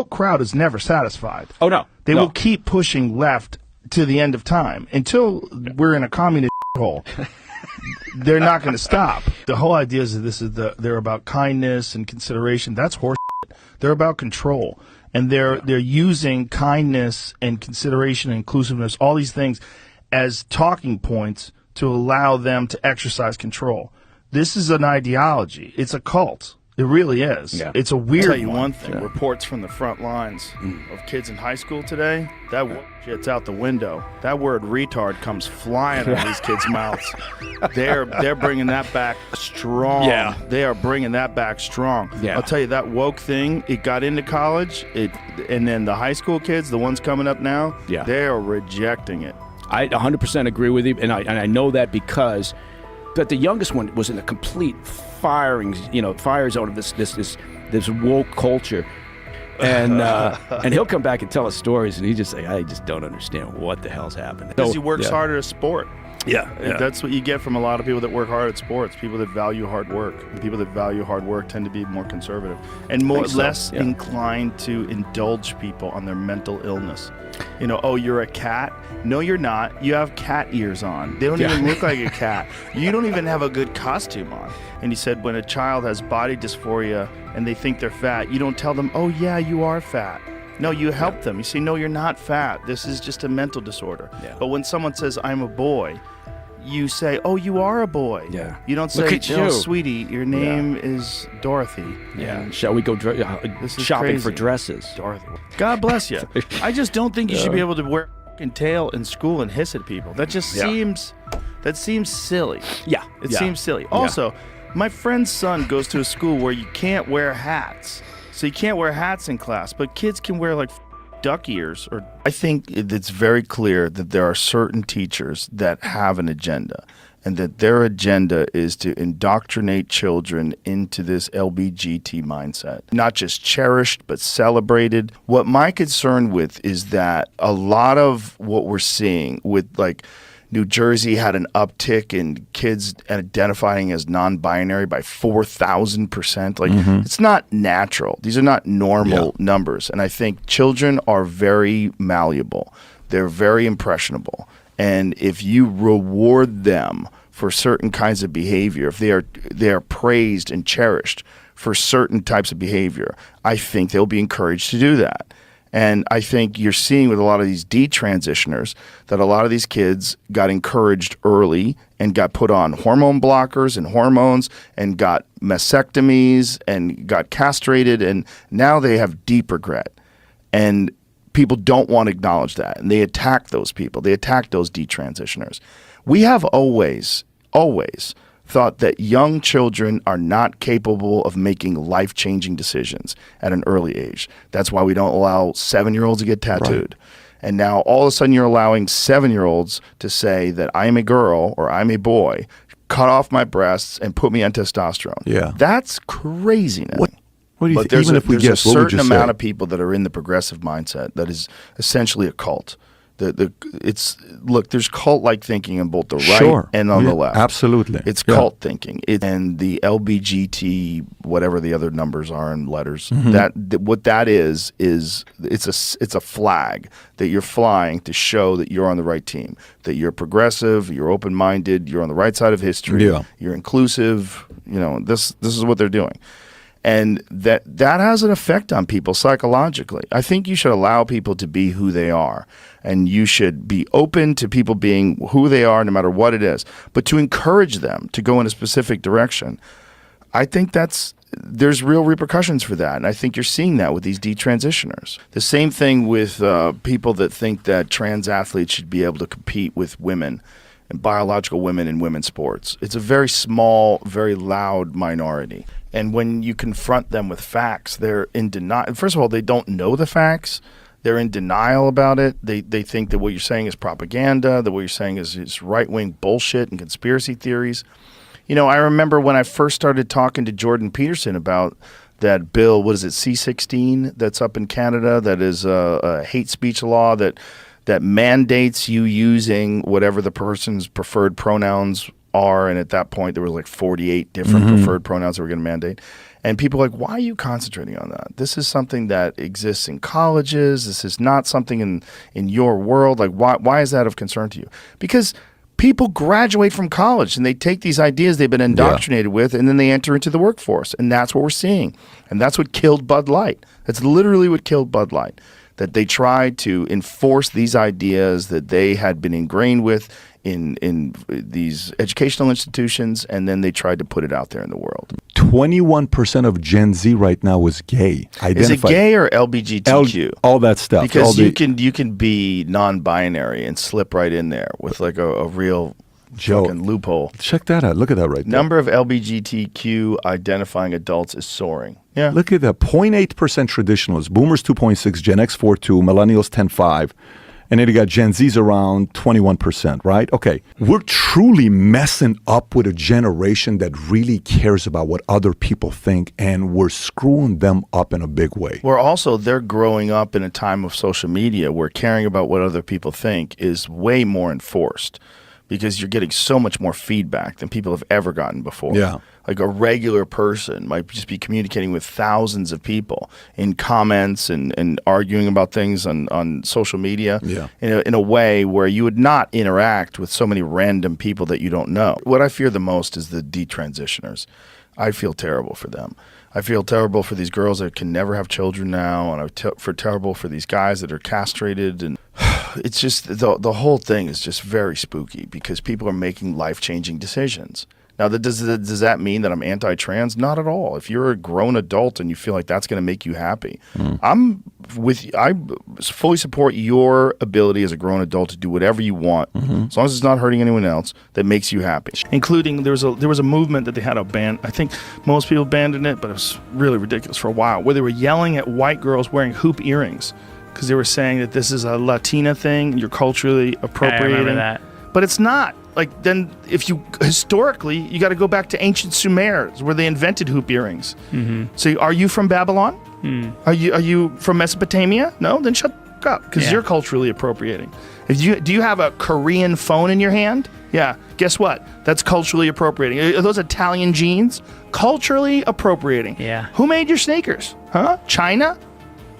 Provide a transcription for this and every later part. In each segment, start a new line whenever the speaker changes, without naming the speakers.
crowd is never satisfied.
Oh, no.
They will keep pushing left to the end of time until we're in a communist hole. They're not going to stop. The whole idea is that they're about kindness and consideration. That's horse shit. They're about control. And they're using kindness and consideration and inclusiveness, all these things, as talking points to allow them to exercise control. This is an ideology. It's a cult. It really is. Yeah. It's a weird
I'll tell you one thing. Yeah. Reports from the front lines of kids in high school today, that shit's out the window. That word retard comes flying out of these kids' mouths. They're bringing that back strong.
Yeah.
They are bringing that back strong.
Yeah.
I'll tell you, that woke thing, it got into college, and then the high school kids, the ones coming up now, they are rejecting it.
I 100% agree with you, and I know that because the youngest one was in a complete fire zone of this woke culture, and he'll come back and tell us stories, and he just say, I just don't understand what the hell's happening.
Because he works harder at sport.
Yeah.
That's what you get from a lot of people that work hard at sports. People that value hard work. And people that value hard work tend to be more conservative and less inclined to indulge people on their mental illness. Oh, you're a cat? No, you're not. You have cat ears on. They don't even look like a cat. You don't even have a good costume on. And he said when a child has body dysphoria and they think they're fat, you don't tell them, oh, yeah, you are fat. No, you help them. You say, no, you're not fat. This is just a mental disorder. Yeah. But when someone says, I'm a boy, you say, oh, you are a boy. Yeah. You don't say, no, sweetie, your name is Dorothy.
Yeah. Shall we go shopping for dresses?
Dorothy. God bless you. I just don't think you should be able to wear a fucking tail in school and hiss at people. That just seems silly.
Yeah.
It seems silly. Also, my friend's son goes to a school where you can't wear hats. So you can't wear hats in class, but kids can wear like duck ears. I think it's very clear that there are certain teachers that have an agenda, and that their agenda is to indoctrinate children into this LBGT mindset. Not just cherished, but celebrated. What my concern with is that a lot of what we're seeing with New Jersey had an uptick in kids identifying as non-binary by 4,000%. It's not natural. These are not normal numbers. And I think children are very malleable. They're very impressionable. And if you reward them for certain kinds of behavior, if they are praised and cherished for certain types of behavior, I think they'll be encouraged to do that. And I think you're seeing with a lot of these detransitioners that a lot of these kids got encouraged early and got put on hormone blockers and hormones and got mastectomies and got castrated, and now they have deep regret. And people don't want to acknowledge that, and they attack those people. They attack those detransitioners. We have always thought that young children are not capable of making life-changing decisions at an early age. That's why we don't allow 7-year-olds to get tattooed. Right. And now all of a sudden you're allowing 7-year-olds to say that I'm a girl or I'm a boy, cut off my breasts and put me on testosterone. Yeah. That's craziness. What do you think? Even if we guess, there's a certain amount of people that are in the progressive mindset that is essentially a cult. There's cult-like thinking on both the right and on the left.
Absolutely.
It's cult thinking. And the LBGT, whatever the other numbers are in letters, what that is it's a flag that you're flying to show that you're on the right team, that you're progressive, you're open-minded, you're on the right side of history, you're inclusive. This is what they're doing. And that has an effect on people psychologically. I think you should allow people to be who they are, and you should be open to people being who they are no matter what it is. But to encourage them to go in a specific direction, I think there's real repercussions for that. And I think you're seeing that with these detransitioners. The same thing with people that think that trans athletes should be able to compete with women and biological women in women's sports. It's a very small, very loud minority. And when you confront them with facts, they're in denial. First of all, they don't know the facts. They're in denial about it. They think that what you're saying is propaganda, that what you're saying is right-wing bullshit and conspiracy theories. I remember when I first started talking to Jordan Peterson about that bill, what is it, C-16, that's up in Canada, that is a hate speech law that mandates you using whatever the person's preferred pronouns are, and at that point there were like 48 different preferred pronouns that were going to mandate. And people are like, why are you concentrating on that? This is something that exists in colleges. This is not something in your world. Like, why is that of concern to you? Because people graduate from college and they take these ideas they've been indoctrinated with, and then they enter into the workforce. And that's what we're seeing. And that's what killed Bud Light. That's literally what killed Bud Light. That they tried to enforce these ideas that they had been ingrained with in these educational institutions, and then they tried to put it out there in the world.
21% of Gen Z right now is gay.
Is it gay or LGBTQ?
All that stuff.
Because you can be non-binary and slip right in there with like a real fucking loophole.
Check that out. Look at that right there.
Number of LGBTQ identifying adults is soaring. Yeah.
Look at that. 0.8% traditionalists. Boomers 2.6, Gen X 4.2, Millennials 10.5. And then you got Gen Z's around 21%, right? Okay. We're truly messing up with a generation that really cares about what other people think, and we're screwing them up in a big way.
They're growing up in a time of social media where caring about what other people think is way more enforced, because you're getting so much more feedback than people have ever gotten before.
Yeah.
Like a regular person might just be communicating with thousands of people in comments and arguing about things on social media in a way where you would not interact with so many random people that you don't know. What I fear the most is the detransitioners. I feel terrible for them. I feel terrible for these girls that can never have children now, and I feel terrible for these guys that are castrated. And it's just the whole thing is just very spooky because people are making life-changing decisions. Now, does that mean that I'm anti-trans? Not at all. If you're a grown adult and you feel like that's going to make you happy, I fully support your ability as a grown adult to do whatever you want, as long as it's not hurting anyone else, that makes you happy. Including there was a movement that they had a ban. I think most people abandoned it, but it was really ridiculous for a while, where they were yelling at white girls wearing hoop earrings because they were saying that this is a Latina thing, you're culturally appropriating.
I remember that.
But it's not. Like, then if you historically, you got to go back to ancient Sumers where they invented hoop earrings. So are you from Babylon? Are you from Mesopotamia? No? Then shut the fuck up, because you're culturally appropriating. Do you have a Korean phone in your hand? Yeah. Guess what? That's culturally appropriating. Are those Italian jeans? Culturally appropriating.
Yeah.
Who made your sneakers? Huh? China?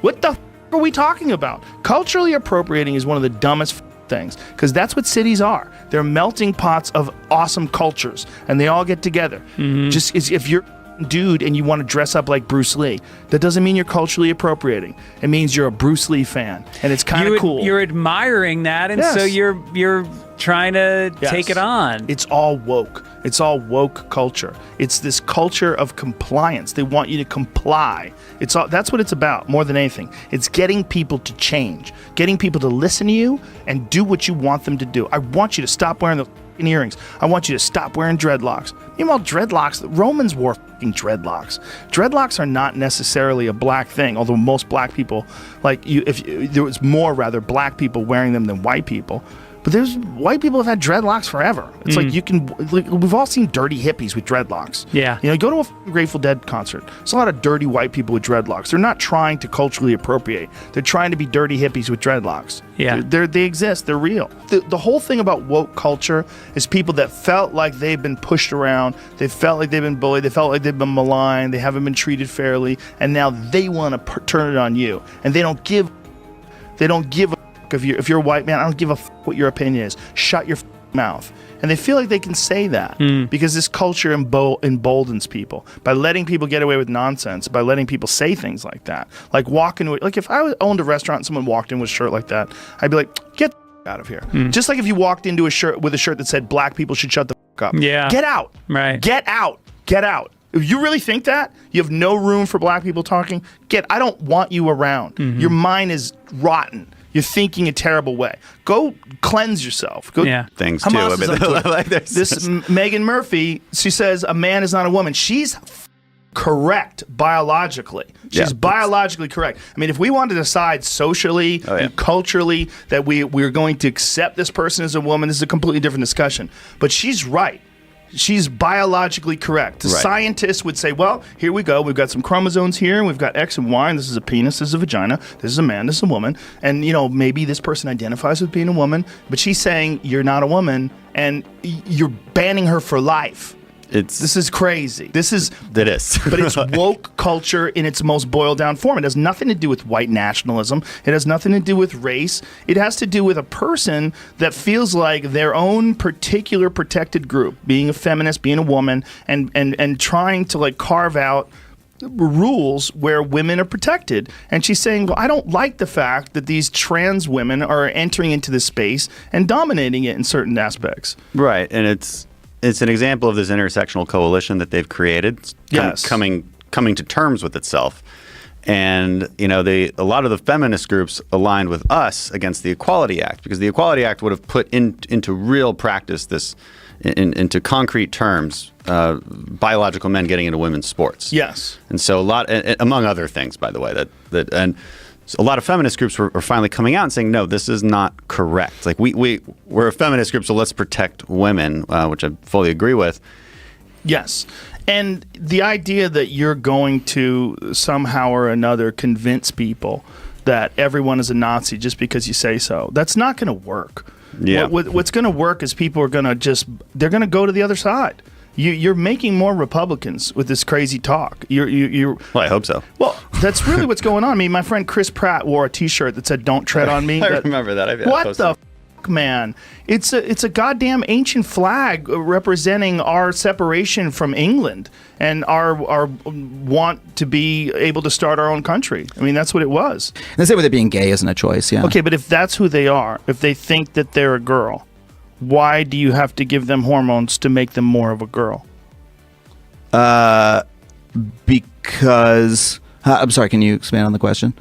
What the are we talking about? Culturally appropriating is one of the dumbest things, because that's what cities are. They're melting pots of awesome cultures, and they all get together. Just if you're a dude and you want to dress up like Bruce Lee, that doesn't mean you're culturally appropriating. It means you're a Bruce Lee fan, and it's kind of cool.
You're admiring that, and so you're trying to take it on.
It's all woke. It's all woke culture. It's this culture of compliance. They want you to comply. That's what it's about more than anything. It's getting people to change, getting people to listen to you and do what you want them to do. I want you to stop wearing the earrings. I want you to stop wearing dreadlocks. Meanwhile, dreadlocks, the Romans wore dreadlocks. Dreadlocks are not necessarily a black thing, although most black people, there was more rather black people wearing them than white people. But there's white people have had dreadlocks forever. It's like we've all seen dirty hippies with dreadlocks.
Yeah.
Go to a Grateful Dead concert. There's a lot of dirty white people with dreadlocks. They're not trying to culturally appropriate. They're trying to be dirty hippies with dreadlocks.
Yeah.
They exist. They're real. The whole thing about woke culture is people that felt like they've been pushed around. They felt like they've been bullied. They felt like they've been maligned. They haven't been treated fairly. And now they want to turn it on you. And they don't give a if you're a white man. I don't give a what your opinion is. Shut your mouth. And they feel like they can say that because this culture emboldens people by letting people get away with nonsense, by letting people say things like that. Like if I owned a restaurant and someone walked in with a shirt like that, I'd be like, get the out of here. Just like if you walked into a shirt that said black people should shut the up.
Yeah.
Get out.
Right.
Get out. Get out. If you really think that, you have no room for black people talking, I don't want you around. Your mind is rotten. You're thinking a terrible way. Go cleanse yourself.
Things too.
This Megan Murphy, she says a man is not a woman. She's correct biologically. She's biologically correct. I mean, if we want to decide socially and culturally that we're going to accept this person as a woman, this is a completely different discussion. But she's right. She's biologically correct.
Right.
Scientists would say, well, here we go. We've got some chromosomes here, and we've got X and Y, and this is a penis, this is a vagina, this is a man, this is a woman. And, maybe this person identifies with being a woman, but she's saying you're not a woman, and you're banning her for life. This is crazy.
It is.
But it's woke culture in its most boiled down form. It has nothing to do with white nationalism. It has nothing to do with race. It has to do with a person that feels like their own particular protected group, being a feminist, being a woman, and trying to like carve out rules where women are protected. And she's saying, well, I don't like the fact that these trans women are entering into this space and dominating it in certain aspects.
Right. And it's an example of this intersectional coalition that they've created, coming to terms with itself. And a lot of the feminist groups aligned with us against the Equality Act, because the Equality Act would have put into real practice this, into concrete terms, biological men getting into women's sports.
Yes.
And so among other things, by the way, and so a lot of feminist groups were finally coming out and saying, no, this is not correct. Like we're a feminist group, so let's protect women, which I fully agree with.
Yes. And the idea that you're going to somehow or another convince people that everyone is a Nazi just because you say so, that's not going to work.
Yeah.
What's going to work is people are going to they're going to go to the other side. You're making more Republicans with this crazy talk. You're
well, I hope so.
Well, that's really what's going on. I mean, my friend Chris Pratt wore a T-shirt that said "Don't tread on me."
I remember that.
What the f***, man? It's a goddamn ancient flag representing our separation from England and our want to be able to start our own country. I mean, that's what it was.
And they say with it being gay isn't a choice. Yeah.
Okay, but if that's who they are, if they think that they're a girl, why do you have to give them hormones to make them more of a girl?
Because I'm sorry, can you expand on the question?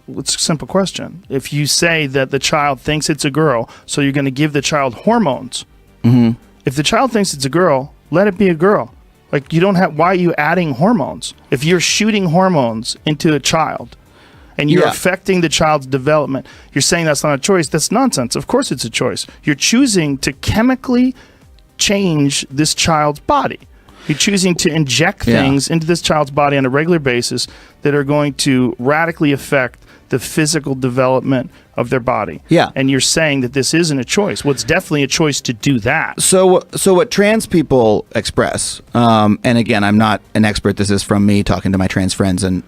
It's a simple question. If you say that the child thinks it's a girl, so you're going to give the child hormones.
Mm-hmm.
If the child thinks it's a girl, let it be a girl. Like, you don't have, why are you adding hormones? If you're shooting hormones into a child and you're affecting the child's development, you're saying that's not a choice. That's nonsense. Of course it's a choice. You're choosing to chemically change this child's body. You're choosing to inject things into this child's body on a regular basis that are going to radically affect the physical development of their body.
Yeah.
And you're saying that this isn't a choice. Well, it's definitely a choice to do that.
So what trans people express, and again, I'm not an expert. This is from me talking to my trans friends and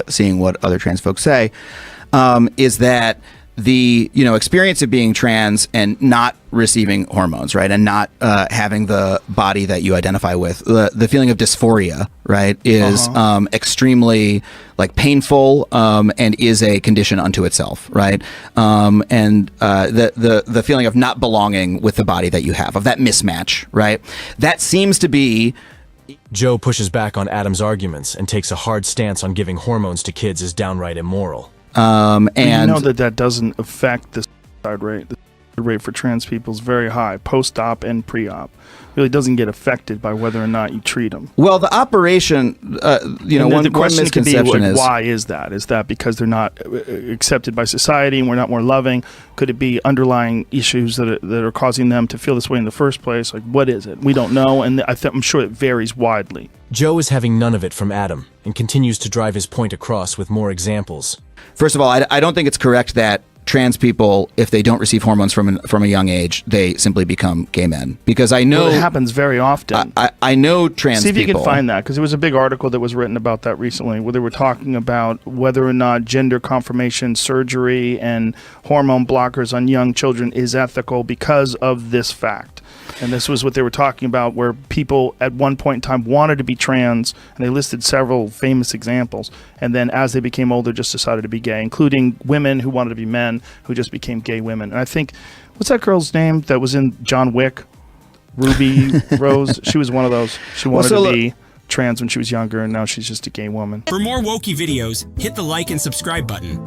seeing what other trans folks say, is that the experience of being trans and not receiving hormones, right, and not having the body that you identify with, the feeling of dysphoria, right, is extremely painful, and is a condition unto itself, right, and the feeling of not belonging with the body that you have, of that mismatch, right, that seems to be.
Joe pushes back on Adam's arguments and takes a hard stance on giving hormones to kids is downright immoral.
And you know that doesn't affect the suicide rate. The suicide rate for trans people is very high, post-op and pre-op. It really doesn't get affected by whether or not you treat them.
Well, the operation, one
question could be,
misconception is,
why is that? Is that because they're not accepted by society and we're not more loving? Could it be underlying issues that are causing them to feel this way in the first place? Like, what is it? We don't know, and I'm sure it varies widely.
Joe is having none of it from Adam and continues to drive his point across with more examples.
First of all, I don't think it's correct that trans people, if they don't receive hormones from a young age, they simply become gay men. Because I know...
Well, it happens very often.
I know trans people...
See if you can find that, because there was a big article that was written about that recently, where they were talking about whether or not gender confirmation surgery and hormone blockers on young children is ethical because of this fact. And this was what they were talking about, where people at one point in time wanted to be trans, and they listed several famous examples. And then as they became older, just decided to be gay, including women who wanted to be men, who just became gay women. And I think, what's that girl's name that was in John Wick? Ruby Rose? She was one of those. She wanted to be trans when she was younger, and now she's just a gay woman.
For more wokey videos, hit the like and subscribe button.